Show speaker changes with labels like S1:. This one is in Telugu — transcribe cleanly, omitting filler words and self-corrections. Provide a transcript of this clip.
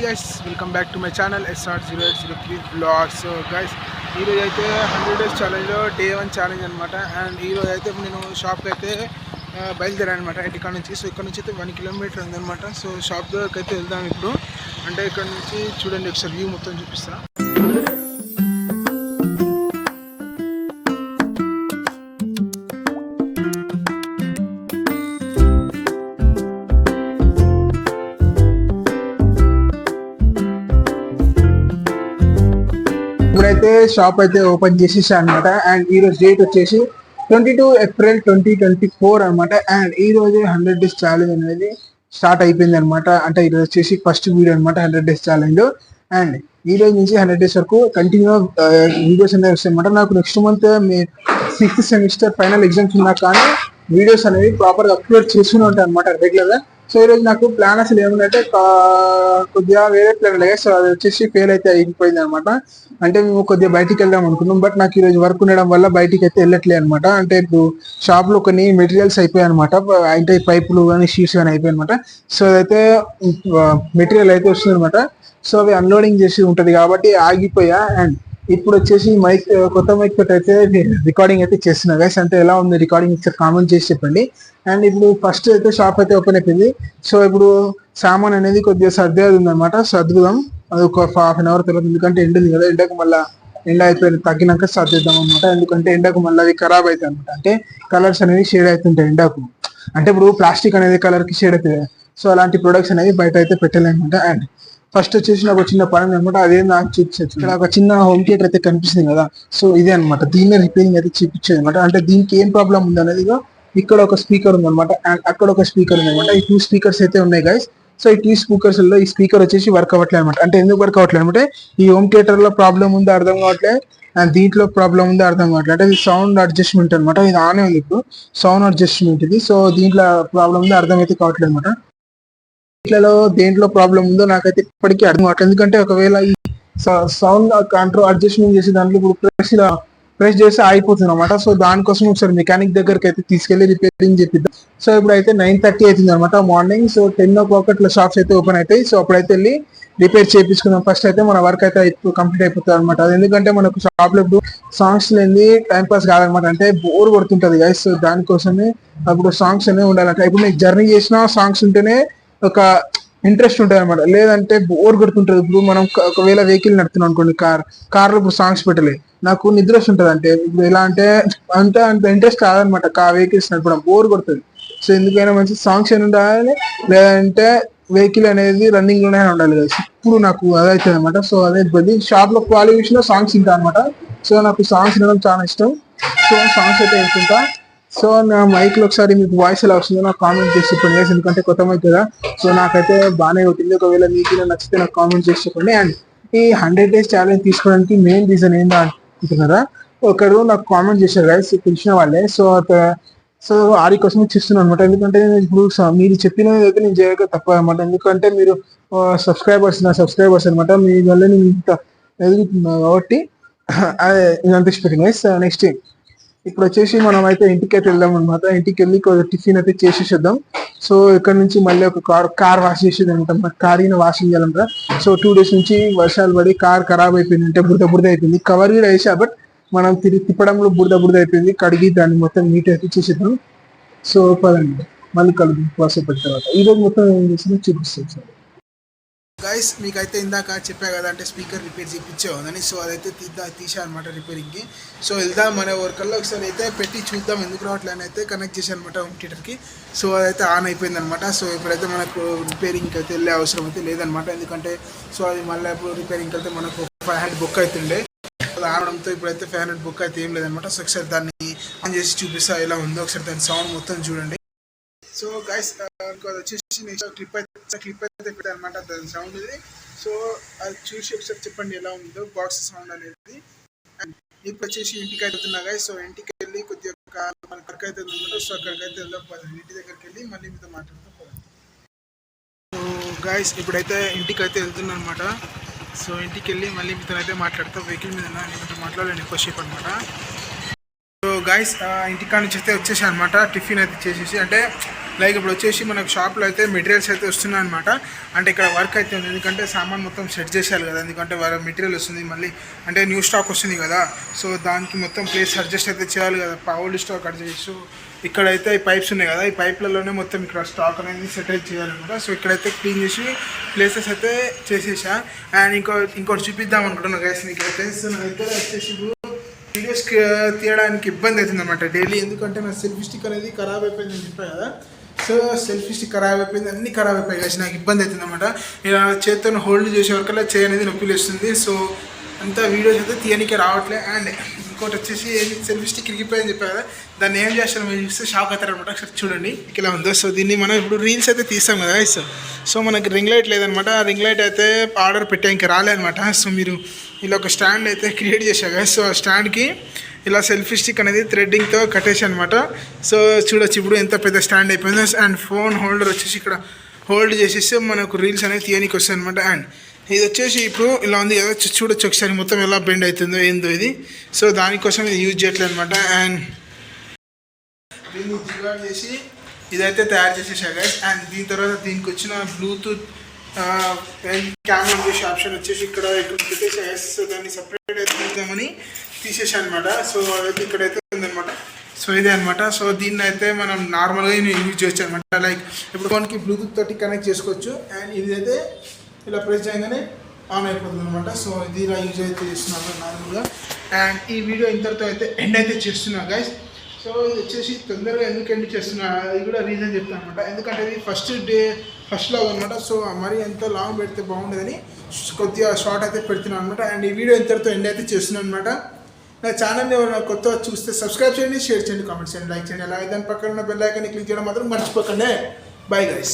S1: Guys, welcome back to my channel SR0803 blogs. So guys, ఈరోజు అయితే 100 days ఛాలెంజ్లో డే 1 ఛాలెంజ్ అనమాట. అండ్ ఈరోజు అయితే నేను షాప్కి అయితే బయలుదేరాను అనమాట ఇంటికాడ నుంచి. సో ఇక్కడ నుంచి అయితే 1 kilometer ఉందనమాట. సో షాప్ దగ్గరికి అయితే వెళ్దాం ఇప్పుడు. అంటే ఇక్కడ నుంచి చూడండి, ఒకసారి వ్యూ మొత్తం చూపిస్తాను. ఇప్పుడైతే షాప్ అయితే ఓపెన్ చేసేసా అనమాట. అండ్ ఈ రోజు డేట్ వచ్చేసి 22 April 2024 అనమాట. అండ్ ఈ రోజు 100 days ఛాలెంజ్ అనేది స్టార్ట్ అయిపోయింది అనమాట. అంటే ఈరోజు వచ్చేసి ఫస్ట్ వీడియో అనమాట 100 days ఛాలెంజ్. అండ్ ఈ రోజు నుంచి 100 days వరకు కంటిన్యూ వీడియోస్ అనేవి వస్తాయి అనమాట. నాకు నెక్స్ట్ మంత్ మీ 6th semester ఫైనల్ ఎగ్జామ్స్ ఉన్నా కానీ వీడియోస్ అనేవి ప్రాపర్గా అప్లోడ్ చేస్తూనే ఉంటాయి అనమాట రెగ్యులర్గా. సో ఈరోజు నాకు ప్లాన్ అసలు ఏముందంటే కొద్దిగా వేరే ప్లాన్ లేదు. సో అది వచ్చేసి ఫెయిల్ అయితే అయిపోయింది అనమాట. అంటే మేము కొద్దిగా బయటికి వెళ్దాం అనుకున్నాం, బట్ నాకు ఈరోజు వర్క్ ఉండడం వల్ల బయటికి అయితే వెళ్ళట్లేదు అనమాట. అంటే ఇప్పుడు షాప్లో కొన్ని మెటీరియల్స్ అయిపోయాయి అనమాట. అంటే పైపులు కానీ షీట్స్ కానీ అయిపోయాయి అనమాట. సో అదైతే మెటీరియల్ అయితే వస్తుంది అనమాట. సో అవి అన్లోడింగ్ చేసి ఉంటుంది కాబట్టి ఆగిపోయా. అండ్ ఇప్పుడు వచ్చేసి మైక్, కొత్త మైక్ తోటి అయితే రికార్డింగ్ అయితే చేస్తున్నా గైస్. అంటే ఎలా ఉంది రికార్డింగ్ ఒకసారి కామెంట్ చేసి చెప్పండి. అండ్ ఇప్పుడు ఫస్ట్ అయితే షాప్ అయితే ఓపెన్ అయిపోయింది. సో ఇప్పుడు సామాన్ అనేది కొద్దిగా సర్దేది ఉందన్నమాట. సర్దుదాం, అది ఒక ½ an hour తర్వాత. ఎందుకంటే ఎండ ఉంది కదా, ఎండకు మళ్ళీ ఎండ అయిపోయింది తగ్గినాక సర్దిద్దాం అనమాట. ఎందుకంటే ఎండకు మళ్ళీ అవి ఖరాబ్ అవుతాయి అనమాట. అంటే కలర్స్ అనేవి షేడ్ అవుతుంటాయి ఎండకు. అంటే ఇప్పుడు ప్లాస్టిక్ అనేది కలర్ కి షేడ్ అవుతుంది. సో అలాంటి ప్రొడక్ట్స్ అనేది బయట అయితే పెట్టాలన్నమాట. అండ్ ఫస్ట్ వచ్చేసి నాకు చిన్న పని అనమాట. అదే నాకు చూపించచ్చు. ఇక్కడ ఒక చిన్న హోమ్ థియేటర్ అయితే కనిపిస్తుంది కదా. సో ఇదే అనమాట, దీన్ని రిపేరింగ్ అయితే చూపించేది అనమాట. అంటే దీనికి ఏం ప్రాబ్లం ఉంది అనేది ఇక్కడ ఒక స్పీకర్ ఉంది అనమాట. అండ్ అక్కడ ఒక స్పీకర్ ఉంది అనమాట. ఈ 2 speakers అయితే ఉన్నాయి గైస్. సో ఈ 2 speakers లో ఈ స్పీకర్ వచ్చేసి వర్క్ అవ్వట్లేదు అనమాట. అంటే ఎందుకు వర్క్ అవ్వట్లేదు అంటే ఈ హోమ్ థియేటర్ లో ప్రాబ్లం ఉందో అర్థం కావట్లేదు, అండ్ దీంట్లో ప్రాబ్లం ఉందో అర్థం కావట్లేదు. అంటే ఇది సౌండ్ అడ్జస్ట్మెంట్ అనమాట. ఇది ఆనే ఉంది ఇప్పుడు, సౌండ్ అడ్జస్ట్మెంట్ ఇది. సో దీంట్లో ప్రాబ్లం ఉందో అర్థం అయితే కావట్లేదు అనమాట. దీంట్లో దేంట్లో ప్రాబ్లం ఉందో నాకైతే ఇప్పటికీ అర్థం కావట్లేదు. ఎందుకంటే ఒకవేళ ఈ సౌండ్ కంట్రోల్ అడ్జస్ట్మెంట్ చేసి దాంట్లో ఇప్పుడు ప్రెస్ చేసి ఆగిపోతుంది అనమాట. సో దానికోసం ఒకసారి మెకానిక్ దగ్గరికి అయితే తీసుకెళ్లి రిపేరింగ్ చేపిద్దాం. సో ఇప్పుడు అయితే 9:30 అవుతుంది అనమాట మార్నింగ్. సో 10 o'clock అట్లా షాప్స్ అయితే ఓపెన్ అవుతాయి. సో అప్పుడైతే వెళ్ళి రిపేర్ చేయించుకుందాం. ఫస్ట్ అయితే మన వర్క్ అయితే కంప్లీట్ అయిపోతుంది అనమాట. అది ఎందుకంటే మనకు షాప్ లో ఇప్పుడు సాంగ్స్ లేని టైం పాస్ కాదనమాట. అంటే బోర్ కొడుతుంటది గైస్. సో దానికోసమే అప్పుడు సాంగ్స్ అనేవి ఉండాలంటే, ఇప్పుడు మీకు జర్నీ చేసిన సాంగ్స్ ఉంటేనే ఒక ఇంట్రెస్ట్ ఉంటుంది అనమాట. లేదంటే బోర్ కొడుతుంటది. ఇప్పుడు మనం ఒకవేళ వెహికల్ నడుతున్నాం అనుకోండి, కార్లో ఇప్పుడు సాంగ్స్ పెట్టలే, నాకు నిద్ర వస్తుంటది. అంటే ఇప్పుడు ఎలా అంటే అంత ఇంట్రెస్ట్ కాదనమాట వెహికల్స్ నడపడం, బోర్ కొడుతుంది. సో ఎందుకైనా మంచి సాంగ్స్ అని ఉండాలి, లేదంటే వెహికల్ అనేది రన్నింగ్ లోనే ఉండాలి కదా. ఇప్పుడు నాకు అదైతుంది అనమాట. సో అదే ఇబ్బంది. షాప్ లో క్వాలిఫికేషన్ లో సాంగ్స్ వింటా అనమాట. సో నాకు సాంగ్స్ వినడం చాలా ఇష్టం. సో సాంగ్స్ అయితే వింటుంటా. సో నా మైక్ లో ఒకసారి మీకు వాయిస్ ఎలా వస్తుందో నాకు కామెంట్ చేసి చెప్పండి, ఎందుకంటే కొత్త మైక్ కదా. సో నాకైతే బాగానే ఉంటుంది. ఒకవేళ మీకు నచ్చితే నాకు కామెంట్ చేసి చెప్పండి. అండ్ ఈ 100 days ఛాలెంజ్ తీసుకోవడానికి మెయిన్ రీజన్ ఏంటో అనుకుంటున్నారా? ఒకరు నాకు కామెంట్ చేశారు గైస్, తెలిసిన వాళ్ళే. సో ఆడి కోసం చూస్తున్నాను అనమాట. ఎందుకంటే ఇప్పుడు మీరు చెప్పినది అయితే నేను చేయక తప్ప అనమాట. ఎందుకంటే మీరు సబ్స్క్రైబర్స్ అనమాట. మీ వల్ల నేను ఇంత ఎదుగుతున్నా కాబట్టి అదే నేను అంతపెట్టింది గైస్. నెక్స్ట్ ఇప్పుడు వచ్చేసి మనం అయితే ఇంటికి అయితే వెళ్దాం అనమాట. ఇంటికి వెళ్ళి టిఫిన్ అయితే చేసేసేద్దాం. సో ఇక్కడ నుంచి మళ్ళీ ఒక కార్ వాష్ చేసేది అనమాట. కార్ వాషింగ్ చేయాలంట. సో 2 days నుంచి వర్షాలు పడి కార్ ఖరాబ్ అయిపోయింది, అంటే బురద అయిపోయింది. కవర్ కూడా వేసా, బట్ మనం తిప్పడంలో బురద అయిపోయింది. కడిగి దాన్ని మొత్తం నీట్ అయితే చేసేద్దాం. సో పదండి మళ్ళీ కలుద్దాం వాట్సాప్ పెట్టిన తర్వాత. ఈ రోజు మొత్తం ఏం చేసిందో చూపిస్తాం సార్ గైస్. మీకైతే ఇందాక చెప్పా కదా, అంటే స్పీకర్ రిపేర్ చేయించేవాదని. సో అదైతే తీసా అనమాట రిపేరింగ్కి. సో వెళ్దాం మన వర్కల్లో ఒకసారి అయితే పెట్టి చూద్దాం ఎందుకు రావట్లేని అయితే కనెక్ట్ చేశాను అనమాట హోమ్ థియేటర్కి. సో అదైతే ఆన్ అయిపోయింది అనమాట. సో ఇప్పుడైతే మనకు రిపేరింగ్కి అయితే వెళ్ళే అవసరం అయితే లేదనమాట. ఎందుకంటే సో అది మళ్ళీ ఇప్పుడు రిపేరింగ్కి వెళ్తే మనకు 500 బుక్ అవుతుండే. అది ఆడడంతో ఇప్పుడైతే 500 బుక్ అయితే ఏం లేదనమాట. సో ఒకసారి దాన్ని ఆన్ చేసి చూపిస్తా ఎలా ఉందో. ఒకసారి దాని సౌండ్ మొత్తం చూడండి. సో గైస్ వచ్చేసి నెక్స్ట్ క్లిప్ అయితే పెట్టాను అనమాట దాని సౌండ్ ఇది. సో అది చూసి ఒకసారి చెప్పండి ఎలా ఉందో బాక్స్ సౌండ్ అనేది. ఇప్పుడు వచ్చేసి ఇంటికి వెళ్తున్నా గైస్. సో ఇంటికి వెళ్ళి కొద్దిగా వర్క్ అయితే ఉందన్నమాట. సో అక్కడికి అయితే వెళ్దాం, ఇంటి దగ్గరికి వెళ్ళి మళ్ళీ మీతో మాట్లాడతాం. సో గైస్ ఇప్పుడైతే ఇంటికి అయితే వెళ్తున్నా అనమాట. సో ఇంటికి వెళ్ళి మళ్ళీ మీతో అయితే మాట్లాడతాం. వెహికల్ మీద మీతో మాట్లాడలేను ఎక్కువసేపు అనమాట. సో గైస్ ఇంటికాడ నుంచి అయితే వచ్చేసి అనమాట. టిఫిన్ అయితే చేసేసి, అంటే లైక్ ఇప్పుడు వచ్చేసి మనకు షాప్లో అయితే మెటీరియల్స్ అయితే వస్తున్నాయి అనమాట. అంటే ఇక్కడ వర్క్ అయితే ఉంది, ఎందుకంటే సామాన్ మొత్తం సెట్ చేసేయాలి కదా, ఎందుకంటే మెటీరియల్ వస్తుంది మళ్ళీ, అంటే న్యూ స్టాక్ వస్తుంది కదా. సో దానికి మొత్తం ప్లేస్ అడ్జస్ట్ అయితే చేయాలి కదా, ఓల్డ్ స్టాక్ అడ్జస్ట్. సో ఇక్కడైతే ఈ పైప్స్ ఉన్నాయి కదా, ఈ పైప్లలోనే మొత్తం ఇక్కడ స్టాక్ అనేది సెటిల్ చేయాలన్నమాట. సో ఇక్కడైతే క్లీన్ చేసి ప్లేసెస్ అయితే చేసేసా. అండ్ ఇంకోటి చూపిద్దాం అనుకుంటున్నాను గైస్ మీకైతే. సో నా దగ్గర వచ్చేసి వీడియోస్ తీయడానికి ఇబ్బంది అవుతుంది అనమాట డైలీ, ఎందుకంటే నా సెల్ఫీ స్టిక్ అనేది ఖరాబ్ అయిపోయింది అని చెప్పాను కదా. సో సెల్ఫీ స్టిక్ ఖరాబ్ అయిపోయింది, అన్నీ ఖరాబ్ అయిపోయాయి గైస్, నాకు ఇబ్బంది అవుతుంది అనమాట. నేను చేతితో హోల్డ్ చేసే వరకల్లా చేయి అనేది నొప్పి లేస్తుంది. సో అంతా వీడియోస్ అయితే తీయడానికి రావట్లే. అండ్ ఇంకోటి వచ్చేసి సెల్ఫీ స్టిక్ ఇరిగిపోయింది చెప్పాను కదా, దాన్ని ఏం చేస్తాను మీరు చూస్తే షాక్ అవుతారనమాట. ఒకసారి చూడండి ఇలా ఉందో. సో దీన్ని మనం ఇప్పుడు రీల్స్ అయితే తీస్తాం కదా గైస్. సో మనకి రింగ్ లైట్ లేదనమాట, రింగ్ లైట్ అయితే ఆర్డర్ పెట్టా ఇంకా రాలేదనమాట. సో మీరు ఇలా ఒక స్టాండ్ అయితే క్రియేట్ చేశారు గైస్. సో ఆ స్టాండ్కి ఇలా సెల్ఫీ స్టిక్ అనేది థ్రెడ్డింగ్తో కట్టేసి అనమాట. సో చూడొచ్చు ఇప్పుడు ఎంత పెద్ద స్టాండ్ అయిపోయిందో. అండ్ ఫోన్ హోల్డర్ వచ్చేసి ఇక్కడ హోల్డ్ చేసేస్తే మనకు రీల్స్ అనేది తీయడానికి వస్తాయి అనమాట. అండ్ ఇది వచ్చేసి ఇప్పుడు ఇలా ఉంది కదా, చూడొచ్చు ఒకసారి మొత్తం ఎలా బెండ్ అవుతుందో ఏందో ఇది. సో దానికోసం ఇది యూజ్ చేయట్లేదు అనమాట. అండ్ దీన్ని జిగాడ్ చేసి ఇదైతే తయారు చేసేసా గైస్. అండ్ దీని తర్వాత దీనికి వచ్చిన బ్లూటూత్ కెమెరా చేసే ఆప్షన్ వచ్చేసి ఇక్కడ పెట్టేసా గైస్. సో దాన్ని సపరేట్ అయితే తీద్దామని తీసేసాను అనమాట. సో అదైతే ఇక్కడైతే ఉందన్నమాట. సో ఇదే అనమాట. సో దీన్ని అయితే మనం నార్మల్గా యూజ్ చేయొచ్చు అనమాట. లైక్ ఇప్పుడు ఫోన్కి బ్లూటూత్ తోటి కనెక్ట్ చేసుకోవచ్చు. అండ్ ఇది అయితే ఇలా ప్రెస్ చేయగానే ఆన్ అయిపోతుంది అనమాట. సో ఇది ఇలా యూజ్ అయితే చేస్తున్నాను నార్మల్గా. అండ్ ఈ వీడియో ఇంతటితో అయితే ఎండ్ అయితే చేస్తున్నా గైస్. సో ఇది వచ్చేసి తొందరగా ఎందుకు ఎండ్ చేస్తున్నా అది కూడా రీజన్ చెప్తాను అనమాట. ఎందుకంటే ఇది ఫస్ట్ లాగ్ అనమాట. సో మరీ ఎంత లాంగ్ పెడితే బాగుండదని కొద్దిగా షార్ట్ అయితే పెడుతున్నాను అనమాట. అండ్ ఈ వీడియో ఇంతటితో ఎండ్ అయితే చేస్తున్నాను అనమాట. నా ఛానల్ని ఎవరైనా కొత్తగా చూస్తే సబ్స్క్రైబ్ చేయండి, షేర్ చేయండి, కామెంట్ చేయండి, లైక్ చేయండి. అలాగే దాని పక్కన ఉన్న బెల్ ఐకాన్ని క్లిక్ చేయడం మాత్రం మర్చిపోకండి. Bye guys.